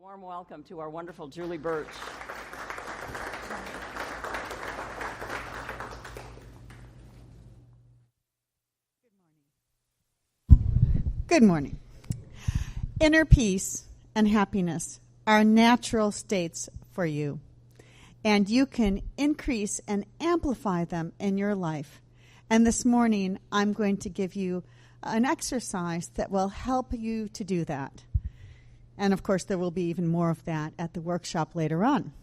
Warm welcome to our wonderful Julie Burch. Good morning. Inner peace and happiness are natural states for you, and you can increase and amplify them in your life. And this morning, I'm going to give you an exercise that will help you to do that. And of course, there will be even more of that at the workshop later on.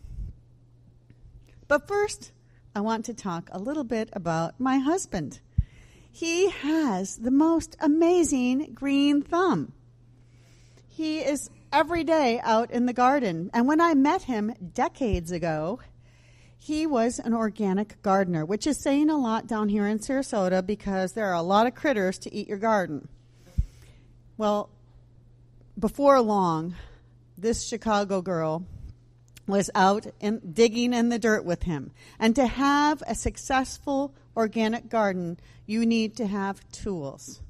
But first, I want to talk a little bit about my husband. He has the most amazing green thumb. He is every day out in the garden. And when I met him decades ago, he was an organic gardener, which is saying a lot down here in Sarasota because there are a lot of critters to eat your garden. Well, before long, this Chicago girl was out digging in the dirt with him. And to have a successful organic garden, you need to have tools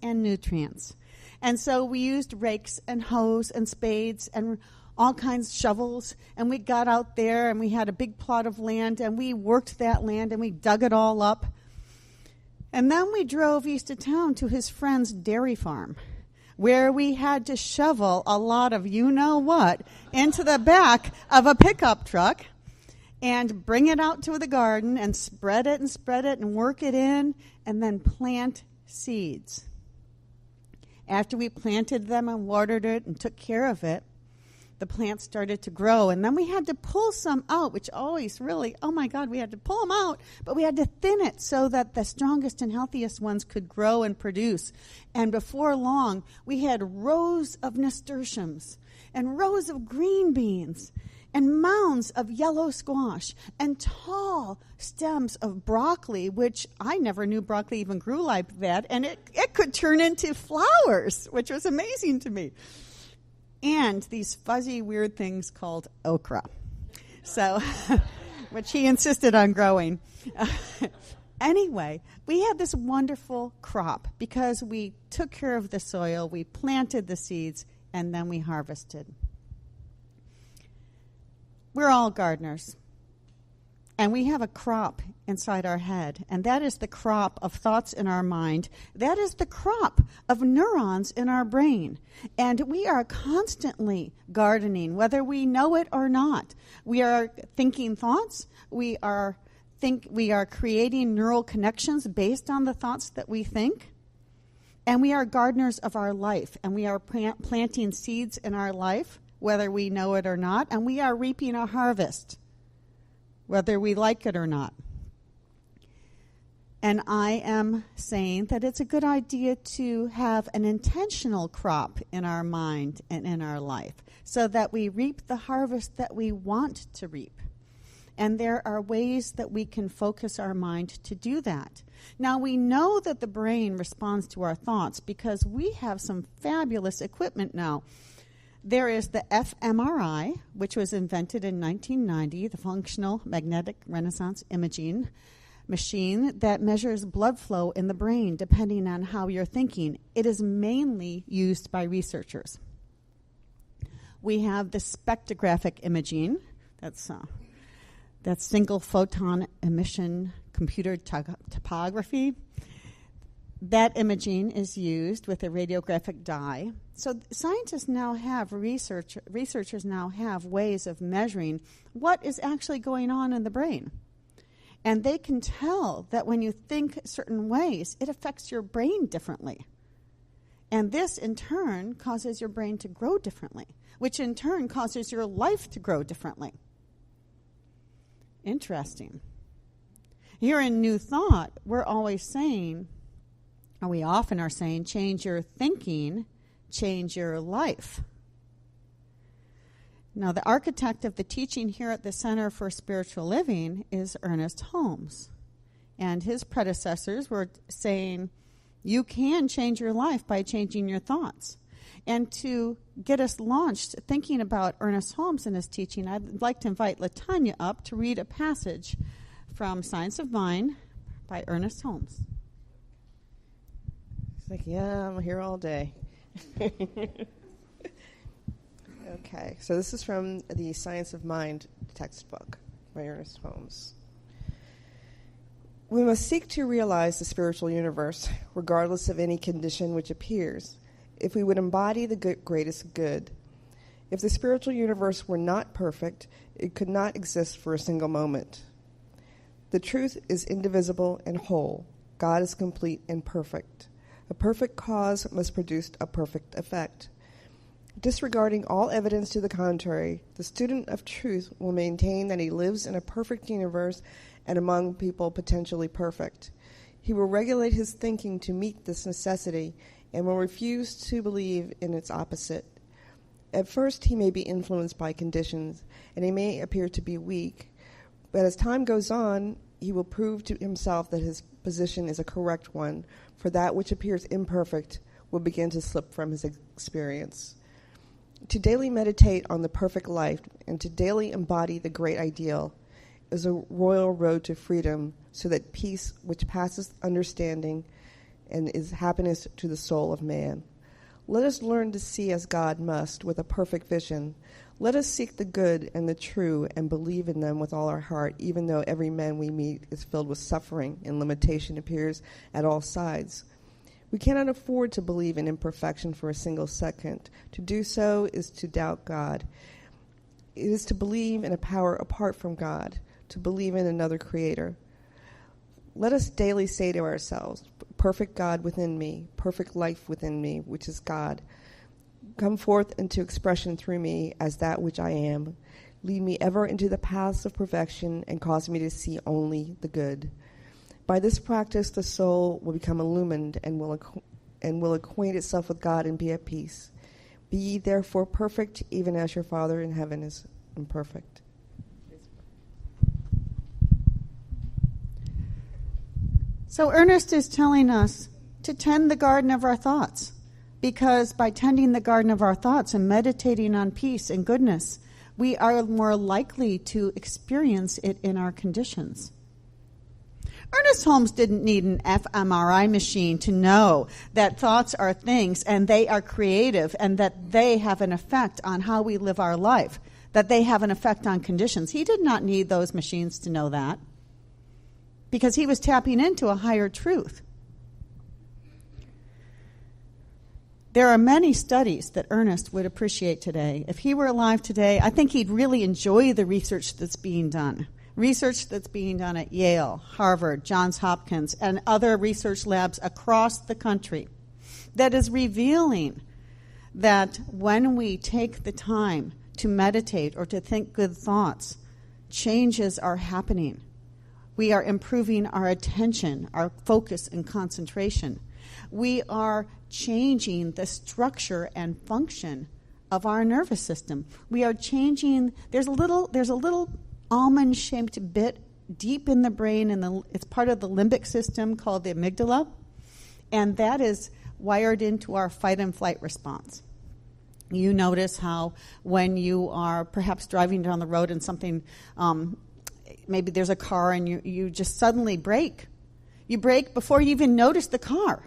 and nutrients. And so we used rakes and hoes and spades and all kinds of shovels, and we got out there and we had a big plot of land and we worked that land and we dug it all up. And then we drove east of town to his friend's dairy farm, where we had to shovel a lot of you-know-what into the back of a pickup truck and bring it out to the garden and spread it and work it in and then plant seeds. After we planted them and watered it and took care of it, the plants started to grow. And then we had to pull some out, which always really, oh my God, we had to pull them out. But we had to thin it so that the strongest and healthiest ones could grow and produce. And before long, we had rows of nasturtiums and rows of green beans and mounds of yellow squash and tall stems of broccoli, which I never knew broccoli even grew like that. And it could turn into flowers, which was amazing to me. And these fuzzy, weird things called okra, so which he insisted on growing. Anyway, we had this wonderful crop because we took care of the soil, we planted the seeds, and then we harvested. We're all gardeners, and we have a crop inside our head, and that is the crop of thoughts in our mind. That is the crop of neurons in our brain, and we are constantly gardening, whether we know it or not. We are thinking thoughts. We are creating neural connections based on the thoughts that we think, and we are gardeners of our life, and we are planting seeds in our life, whether we know it or not, and we are reaping a harvest, whether we like it or not. And I am saying that it's a good idea to have an intentional crop in our mind and in our life so that we reap the harvest that we want to reap. And there are ways that we can focus our mind to do that. Now, we know that the brain responds to our thoughts because we have some fabulous equipment now. There is the fMRI, which was invented in 1990, the Functional Magnetic Resonance Imaging machine that measures blood flow in the brain depending on how you're thinking. It is mainly used by researchers. We have the spectrographic imaging, that's single photon emission computer topography. That imaging is used with a radiographic dye. So scientists now have, researchers now have ways of measuring what is actually going on in the brain. And they can tell that when you think certain ways, it affects your brain differently. And this, in turn, causes your brain to grow differently, which in turn causes your life to grow differently. Interesting. Here in New Thought, we're always saying, or we often are saying, change your thinking, change your life. Now, the architect of the teaching here at the Center for Spiritual Living is Ernest Holmes. And his predecessors were saying, you can change your life by changing your thoughts. And to get us launched thinking about Ernest Holmes and his teaching, I'd like to invite LaTanya up to read a passage from Science of Mind by Ernest Holmes. It's like, yeah, I'm here all day. Okay, so this is from the Science of Mind textbook by Ernest Holmes. We must seek to realize the spiritual universe, regardless of any condition which appears, if we would embody the greatest good. If the spiritual universe were not perfect, it could not exist for a single moment. The truth is indivisible and whole. God is complete and perfect. A perfect cause must produce a perfect effect. Disregarding all evidence to the contrary, the student of truth will maintain that he lives in a perfect universe and among people potentially perfect. He will regulate his thinking to meet this necessity and will refuse to believe in its opposite. At first, he may be influenced by conditions, and he may appear to be weak, but as time goes on, he will prove to himself that his position is a correct one, for that which appears imperfect will begin to slip from his experience. To daily meditate on the perfect life and to daily embody the great ideal is a royal road to freedom, so that peace which passes understanding and is happiness to the soul of man. Let us learn to see as God must, with a perfect vision. Let us seek the good and the true and believe in them with all our heart, even though every man we meet is filled with suffering and limitation appears at all sides. We cannot afford to believe in imperfection for a single second. To do so is to doubt God. It is to believe in a power apart from God, to believe in another creator. Let us daily say to ourselves, perfect God within me, perfect life within me, which is God. Come forth into expression through me as that which I am. Lead me ever into the paths of perfection and cause me to see only the good. By this practice, the soul will become illumined and will acquaint itself with God and be at peace. Be ye therefore perfect, even as your Father in heaven is perfect. So Ernest is telling us to tend the garden of our thoughts, because by tending the garden of our thoughts and meditating on peace and goodness, we are more likely to experience it in our conditions. Ernest Holmes didn't need an fMRI machine to know that thoughts are things and they are creative and that they have an effect on how we live our life, that they have an effect on conditions. He did not need those machines to know that, because he was tapping into a higher truth. There are many studies that Ernest would appreciate today. If he were alive today, I think he'd really enjoy the research that's being done. Research that's being done at Yale, Harvard, Johns Hopkins, and other research labs across the country that is revealing that when we take the time to meditate or to think good thoughts, changes are happening. We are improving our attention, our focus and concentration. We are changing the structure and function of our nervous system. We are changing, there's a little almond-shaped bit deep in the brain, and it's part of the limbic system called the amygdala, and that is wired into our fight and flight response. You notice how when you are perhaps driving down the road and something, maybe there's a car and you just suddenly brake. You brake before you even notice the car,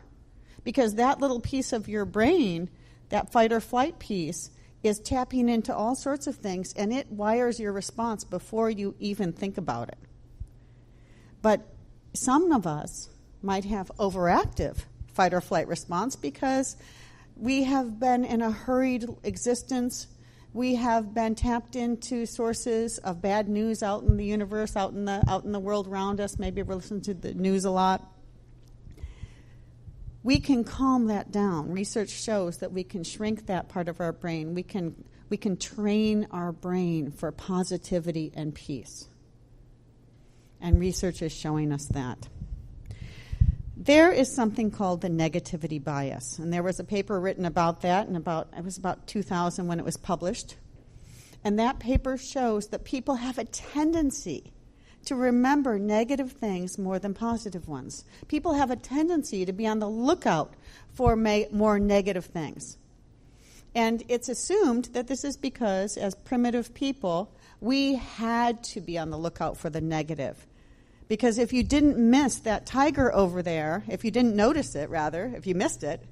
because that little piece of your brain, that fight or flight piece, is tapping into all sorts of things, and it wires your response before you even think about it. But some of us might have overactive fight or flight response because we have been in a hurried existence. We have been tapped into sources of bad news out in the universe, out in the world around us. Maybe we're listening to the news a lot. We can calm that down. Research shows that we can shrink that part of our brain. We can train our brain for positivity and peace. And research is showing us that. There is something called the negativity bias, and there was a paper written about that, it was about 2000 when it was published. And that paper shows that people have a tendency to remember negative things more than positive ones. People have a tendency to be on the lookout for more negative things. And it's assumed that this is because, as primitive people, we had to be on the lookout for the negative. Because if you didn't miss that tiger over there, if you didn't notice it, rather, if you missed it,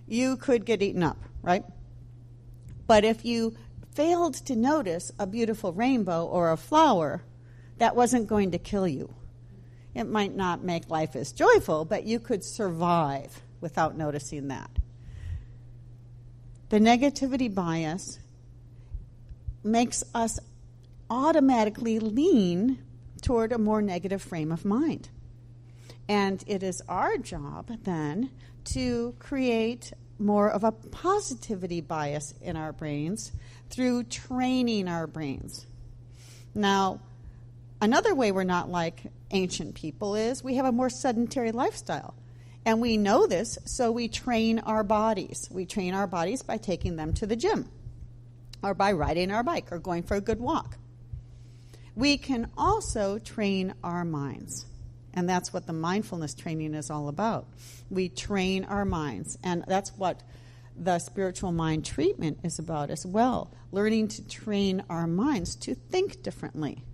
you could get eaten up, right? But if you failed to notice a beautiful rainbow or a flower, that wasn't going to kill you. It might not make life as joyful, but you could survive without noticing that. The negativity bias makes us automatically lean toward a more negative frame of mind. And it is our job then to create more of a positivity bias in our brains through training our brains. Now, another way we're not like ancient people is we have a more sedentary lifestyle. And we know this, so we train our bodies. We train our bodies by taking them to the gym, or by riding our bike, or going for a good walk. We can also train our minds. And that's what the mindfulness training is all about. We train our minds. And that's what the spiritual mind treatment is about as well. Learning to train our minds to think differently.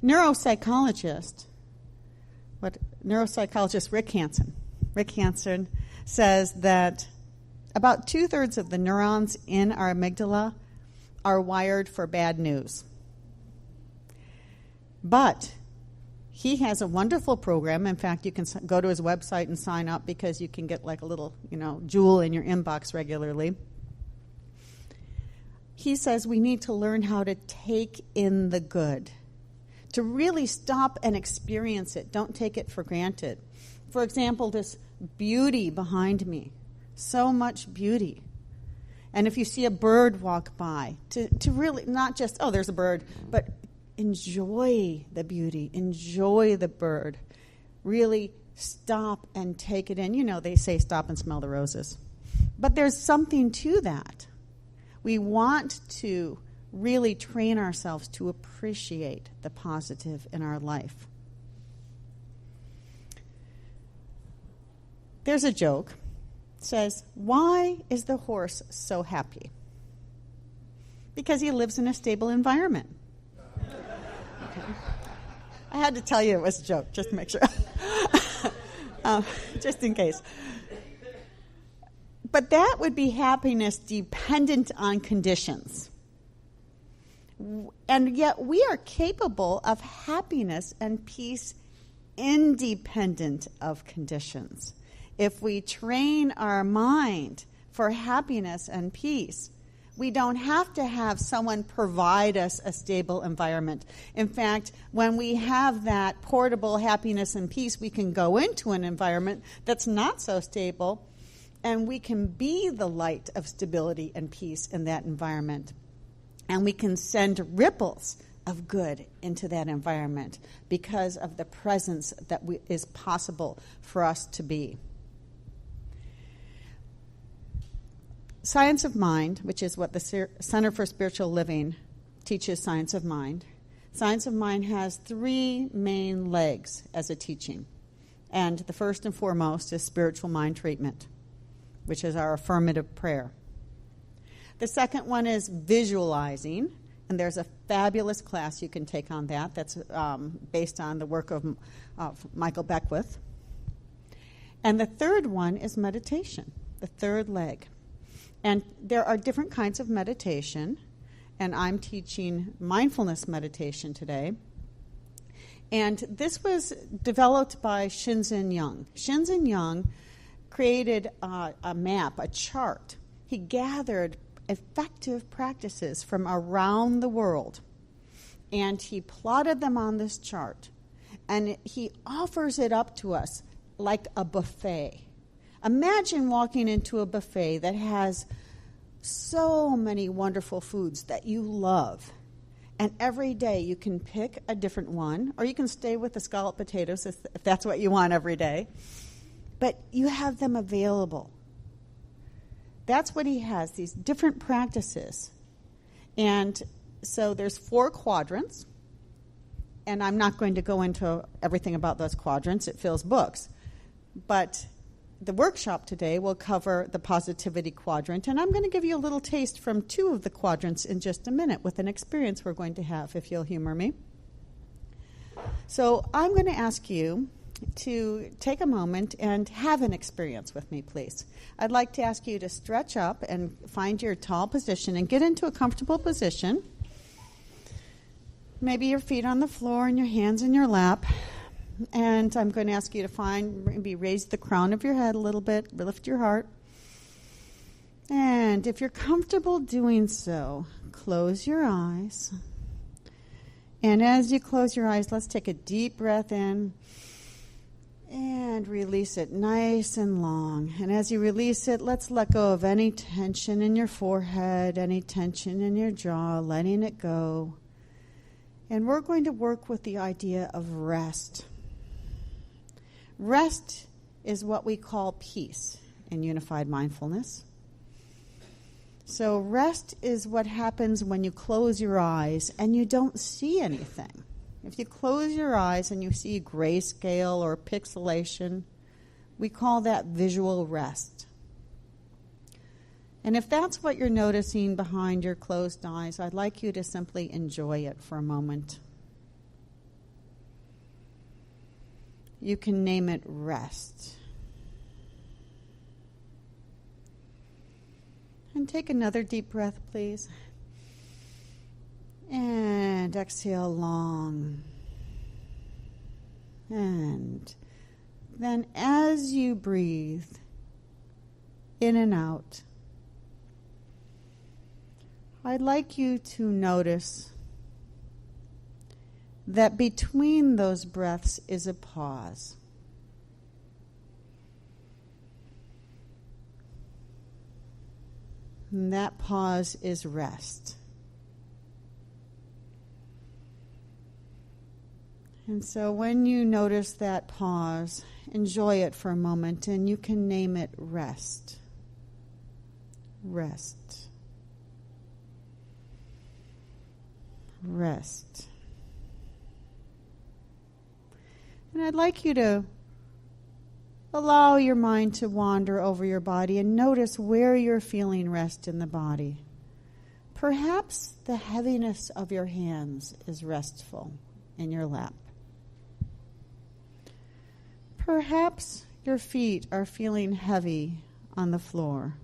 Neuropsychologist Rick Hansen says that about 2/3 of the neurons in our amygdala are wired for bad news. But he has a wonderful program. In fact, you can go to his website and sign up because you can get like a little, jewel in your inbox regularly. He says we need to learn how to take in the good, to really stop and experience it. Don't take it for granted. For example, this beauty behind me, so much beauty. And if you see a bird walk by, to really not just, oh, there's a bird, but enjoy the beauty, enjoy the bird. Really stop and take it in. They say stop and smell the roses. But there's something to that. We want to really train ourselves to appreciate the positive in our life. There's a joke. It says, why is the horse so happy? Because he lives in a stable environment. Okay. I had to tell you it was a joke, just to make sure. Just in case. But that would be happiness dependent on conditions. And yet we are capable of happiness and peace independent of conditions. If we train our mind for happiness and peace, we don't have to have someone provide us a stable environment. In fact, when we have that portable happiness and peace, we can go into an environment that's not so stable, and we can be the light of stability and peace in that environment. And we can send ripples of good into that environment because of the presence that is possible for us to be. Science of Mind, which is what the Center for Spiritual Living teaches Science of Mind. Science of Mind has 3 main legs as a teaching. And the first and foremost is spiritual mind treatment, which is our affirmative prayer. The second one is visualizing, and there's a fabulous class you can take on that that's based on the work of Michael Beckwith. And the third one is meditation, the third leg. And there are different kinds of meditation, and I'm teaching mindfulness meditation today. And this was developed by Shinzen Young. Shinzen Young created a map, a chart. He gathered effective practices from around the world, and he plotted them on this chart. And he offers it up to us like a buffet. Imagine walking into a buffet that has so many wonderful foods that you love. And every day you can pick a different one, or you can stay with the scalloped potatoes if that's what you want every day. But you have them available. That's what he has, these different practices. And so there's 4 quadrants. And I'm not going to go into everything about those quadrants. It fills books. But the workshop today will cover the positivity quadrant, and I'm going to give you a little taste from 2 of the quadrants in just a minute with an experience we're going to have, if you'll humor me. So I'm going to ask you to take a moment and have an experience with me, please. I'd like to ask you to stretch up and find your tall position and get into a comfortable position. Maybe your feet on the floor and your hands in your lap. And I'm going to ask you to maybe raise the crown of your head a little bit, lift your heart. And if you're comfortable doing so, close your eyes. And as you close your eyes, let's take a deep breath in and release it nice and long. And as you release it, let's let go of any tension in your forehead, any tension in your jaw, letting it go. And we're going to work with the idea of rest. Rest is what we call peace in unified mindfulness. So rest is what happens when you close your eyes and you don't see anything. If you close your eyes and you see grayscale or pixelation, we call that visual rest. And if that's what you're noticing behind your closed eyes, I'd like you to simply enjoy it for a moment. You can name it rest. And take another deep breath, please. And exhale long. And then as you breathe in and out, I'd like you to notice that between those breaths is a pause. And that pause is rest. And so when you notice that pause, enjoy it for a moment, and you can name it rest. Rest. Rest. And I'd like you to allow your mind to wander over your body and notice where you're feeling rest in the body. Perhaps the heaviness of your hands is restful in your lap. Perhaps your feet are feeling heavy on the floor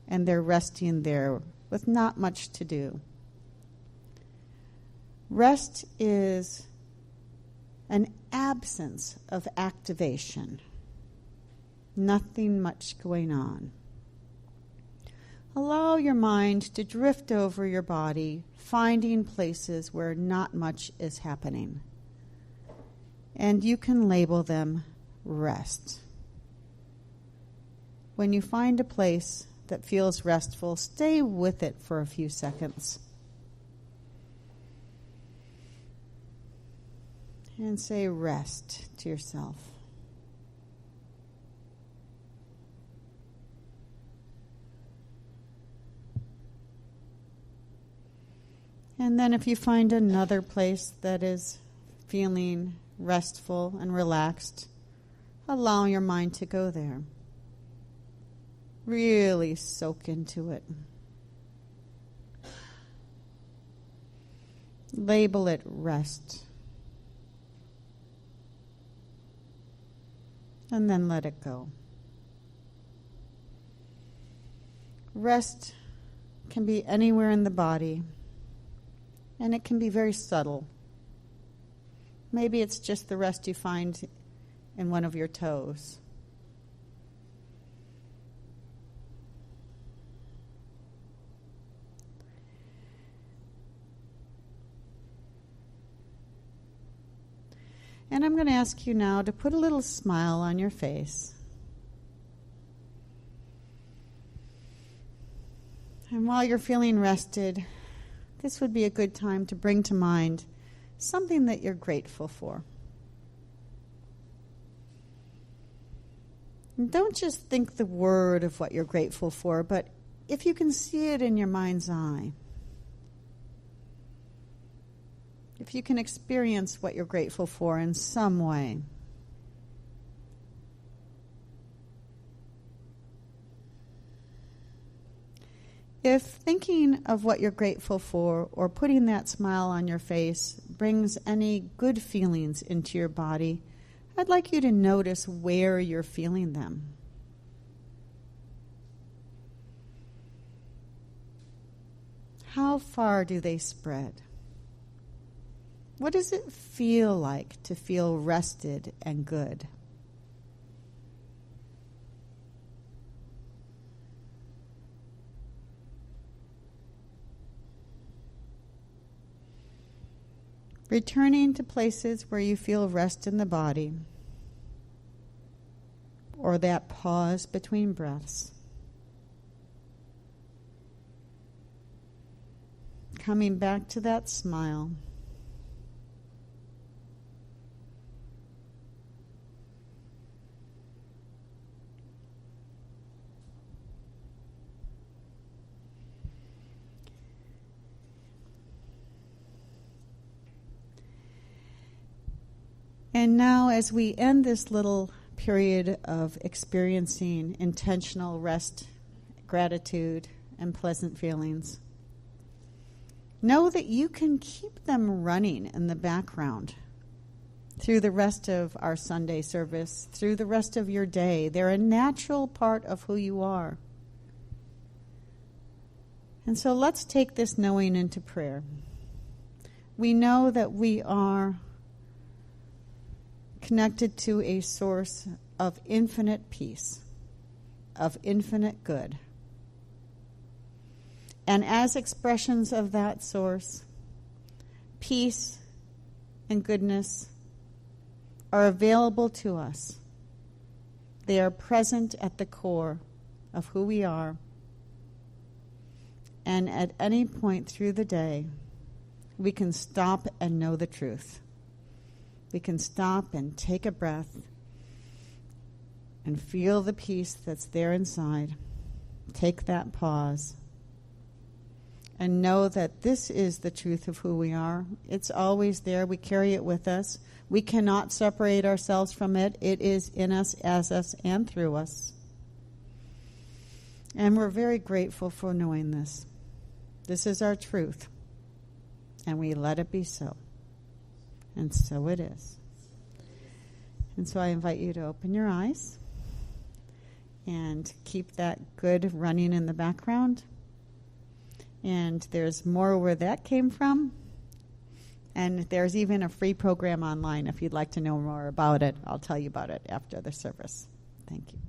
and they're resting there with not much to do. Rest is an absence of activation. Nothing much going on. Allow your mind to drift over your body, finding places where not much is happening. And you can label them rest. When you find a place that feels restful, stay with it for a few seconds. And say rest to yourself. And then if you find another place that is feeling restful and relaxed, allow your mind to go there. Really soak into it. Label it rest. And then let it go. Rest can be anywhere in the body, and it can be very subtle. Maybe it's just the rest you find in one of your toes. And I'm going to ask you now to put a little smile on your face. And while you're feeling rested, this would be a good time to bring to mind something that you're grateful for. And don't just think the word of what you're grateful for, but if you can see it in your mind's eye, if you can experience what you're grateful for in some way. If thinking of what you're grateful for or putting that smile on your face brings any good feelings into your body, I'd like you to notice where you're feeling them. How far do they spread? What does it feel like to feel rested and good? Returning to places where you feel rest in the body, or that pause between breaths. Coming back to that smile. And now, as we end this little period of experiencing intentional rest, gratitude, and pleasant feelings, know that you can keep them running in the background through the rest of our Sunday service, through the rest of your day. They're a natural part of who you are. And so let's take this knowing into prayer. We know that we are connected to a source of infinite peace, of infinite good. And as expressions of that source, peace and goodness are available to us. They are present at the core of who we are. And at any point through the day, we can stop and know the truth. We can stop and take a breath and feel the peace that's there inside. Take that pause and know that this is the truth of who we are. It's always there. We carry it with us. We cannot separate ourselves from it. It is in us, as us, and through us. And we're very grateful for knowing this. This is our truth. And we let it be so. And so it is. And so I invite you to open your eyes and keep that good running in the background. And there's more where that came from. And there's even a free program online if you'd like to know more about it. I'll tell you about it after the service. Thank you.